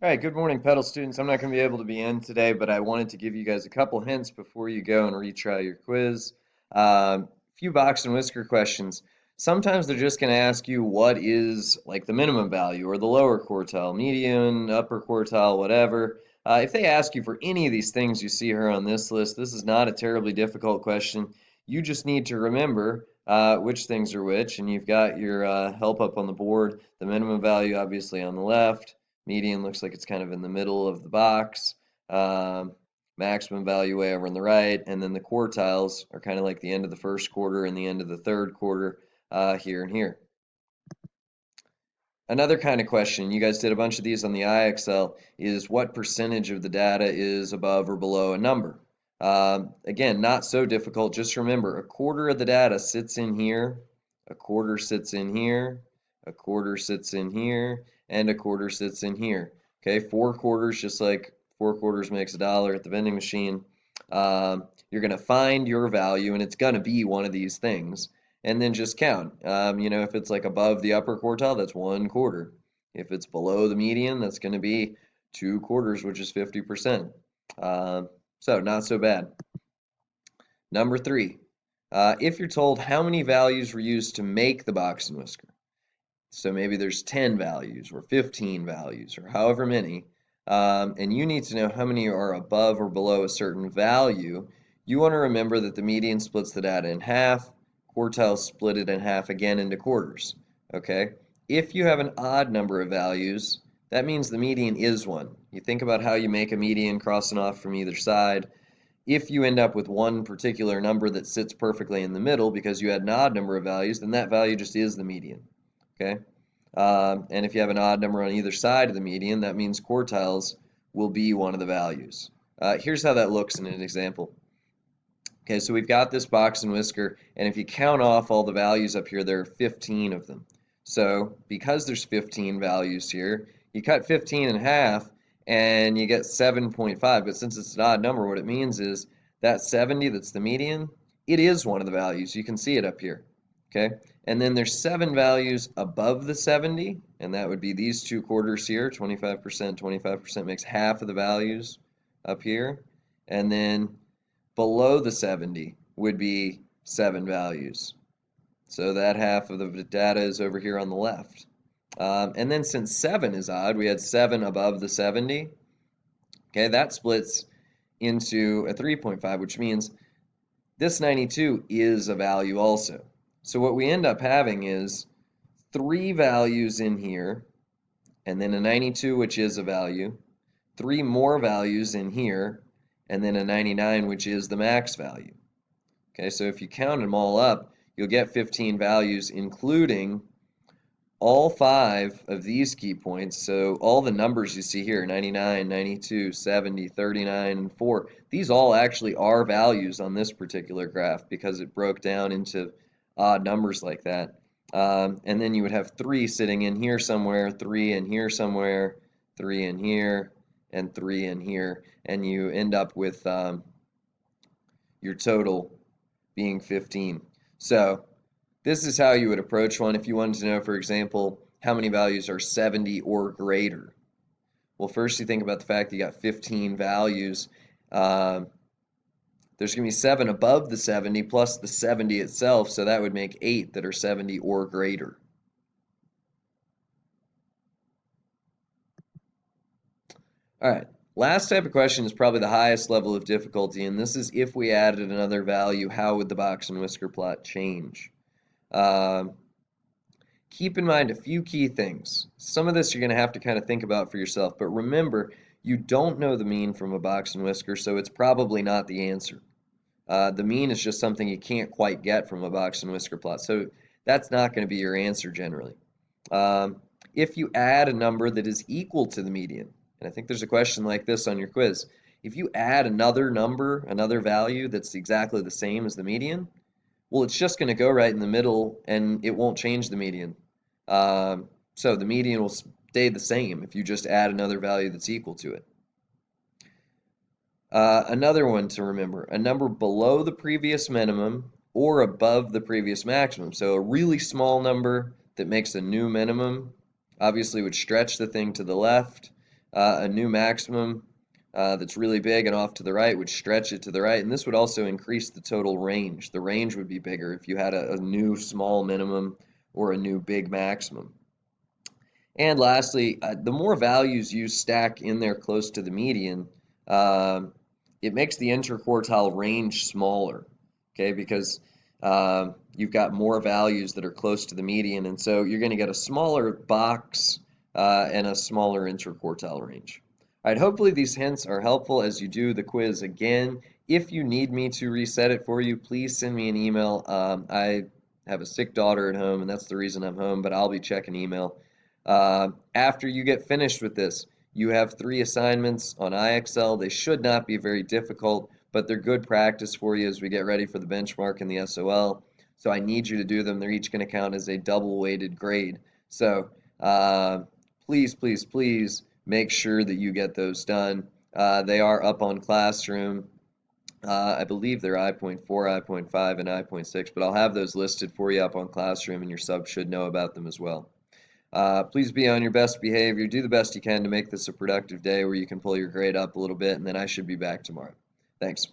All right, good morning, pedal students. I'm not going to be able to be in today, but I wanted to give you guys a couple hints before you go and retry your quiz. Few box and whisker questions. Sometimes they're just going to ask you what is like the minimum value or the lower quartile, median, upper quartile, whatever. If they ask you for any of these things you see here on this list, this is not a terribly difficult question. You just need to remember which things are which, and you've got your help up on the board. The minimum value, obviously, on the left. Median looks like it's kind of in the middle of the box. Um, Maximum value way over on the right, and then the quartiles are kind of like the end of the first quarter and the end of the third quarter here and here. Another kind of question, you guys did a bunch of these on the IXL, is what percentage of the data is above or below a number? Again, not so difficult. Just remember, a quarter of the data sits in here, a quarter sits in here, a quarter sits in here, and a quarter sits in here. Okay, 4 quarters, just like 4 quarters makes a dollar at the vending machine. You're going to find your value, and it's going to be one of these things. And then just count. If it's like above the upper quartile, that's 1 quarter. If it's below the median, that's going to be 2 quarters, which is 50%. So not so bad. Number 3, if you're told how many values were used to make the box and whisker, so maybe there's 10 values or 15 values or however many, and you need to know how many are above or below a certain value, you want to remember that the median splits the data in half, quartiles split it in half again into quarters. Okay? If you have an odd number of values, that means the median is 1. You think about how you make a median crossing off from either side. If you end up with one particular number that sits perfectly in the middle because you had an odd number of values, then that value just is the median. Okay? And if you have an odd number on either side of the median, that means quartiles will be one of the values. Here's how that looks in an example. Okay, so we've got this box and whisker, and if you count off all the values up here, there are 15 of them. So because there's 15 values here, you cut 15 in half, and you get 7.5. But since it's an odd number, what it means is that 70 that's the median, it is one of the values. You can see it up here. Okay, and then there's 7 values above the 70, and that would be these 2 quarters here, 25%, 25% makes half of the values up here. And then below the 70 would be 7 values. So that half of the data is over here on the left. And then since 7 is odd, we had 7 above the 70. Okay, that splits into a 3.5, which means this 92 is a value also. So what we end up having is 3 values in here, and then a 92, which is a value, 3 more values in here, and then a 99, which is the max value. Okay, so if you count them all up, you'll get 15 values, including all 5 of these key points. So all the numbers you see here, 99, 92, 70, 39, and 4, these all actually are values on this particular graph because it broke down into odd numbers like that. And then you would have 3 sitting in here somewhere, 3 in here somewhere, 3 in here, and 3 in here, and you end up with your total being 15. So this is how you would approach one if you wanted to know, for example, how many values are 70 or greater. Well, first you think about the fact that you got 15 values. There's going to be 7 above the 70 plus the 70 itself, so that would make 8 that are 70 or greater. All right, last type of question is probably the highest level of difficulty, and this is if we added another value, how would the box and whisker plot change? Keep in mind a few key things. Some of this you're going to have to kind of think about for yourself, but remember, you don't know the mean from a box and whisker, so it's probably not the answer. The mean is just something you can't quite get from a box and whisker plot, so that's not going to be your answer generally. If you add a number that is equal to the median, and I think there's a question like this on your quiz, if you add another number, another value that's exactly the same as the median, well, it's just going to go right in the middle and it won't change the median. So the median will stay the same if you just add another value that's equal to it. Another one to remember, a number below the previous minimum or above the previous maximum. So a really small number that makes a new minimum obviously would stretch the thing to the left. A new maximum that's really big and off to the right would stretch it to the right, and this would also increase the total range. The range would be bigger if you had a new small minimum or a new big maximum. And lastly, the more values you stack in there close to the median, um, it makes the interquartile range smaller, okay? Because you've got more values that are close to the median, and so you're going to get a smaller box and a smaller interquartile range. All right, hopefully these hints are helpful as you do the quiz again. If you need me to reset it for you, please send me an email. I have a sick daughter at home, and that's the reason I'm home, but I'll be checking email. After you get finished with this, you have 3 assignments on IXL. They should not be very difficult, but they're good practice for you as we get ready for the benchmark and the SOL. So I need you to do them. They're each going to count as a double weighted grade. So uh, please, please, please make sure that you get those done. They are up on Classroom. I believe they're I.4, I.5, and I.6, but I'll have those listed for you up on Classroom, and your sub should know about them as well. Please be on your best behavior. Do the best you can to make this a productive day where you can pull your grade up a little bit, and then I should be back tomorrow. Thanks.